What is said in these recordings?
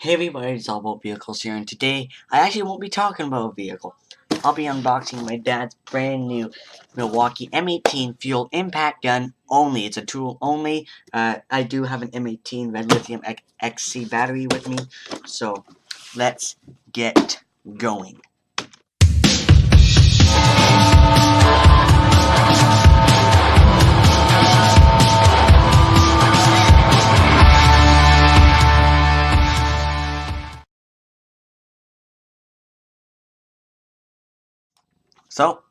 Hey everybody, it's all about vehicles here, and today I actually won't be talking about a vehicle. I'll be unboxing my dad's brand new Milwaukee M18 fuel impact gun only. It's a tool only. I do have an M18 red lithium XC battery with me, so let's get going. So,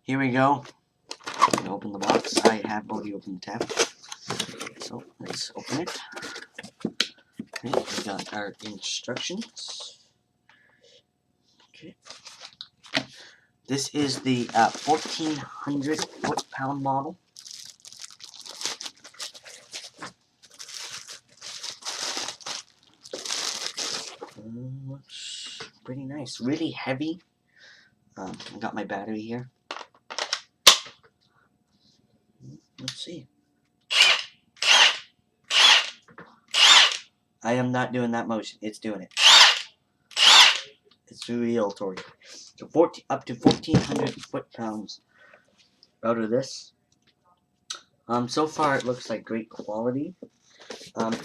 here we go. I'm gonna open the box. I have already opened the tab. So, let's open it. Okay, we got our instructions. Okay. This is the 1400 foot-pound model. Looks pretty nice. Really heavy. I've got my battery here. Let's see. I am not doing that motion. It's doing it. It's real torque. So up to 1400 foot-pounds out of this. So far it looks like great quality.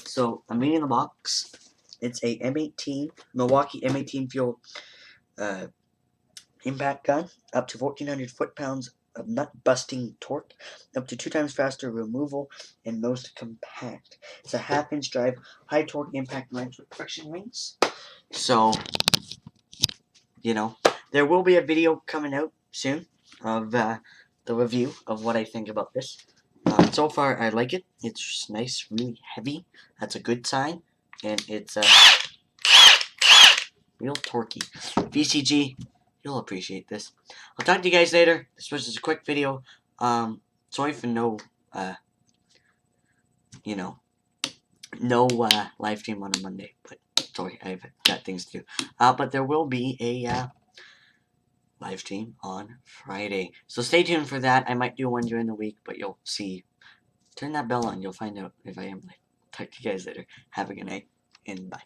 So I'm reading the box. It's a M18 Milwaukee M18 fuel impact gun, up to 1400 foot-pounds of nut-busting torque, up to 2 times faster removal, and most compact. It's a half-inch drive, high-torque impact wrench with friction rings. So, you know, there will be a video coming out soon of the review of what I think about this. So far, I like it. It's just nice, really heavy. That's a good sign. And it's real torquey. VCG, you'll appreciate this. I'll talk to you guys later. This was just a quick video. Sorry for no live stream on a Monday. But sorry, I've got things to do. But there will be a live stream on Friday. So stay tuned for that. I might do one during the week, but you'll see. Turn that bell on. You'll find out if I am live. Talk to you guys later. Have a good night, and bye.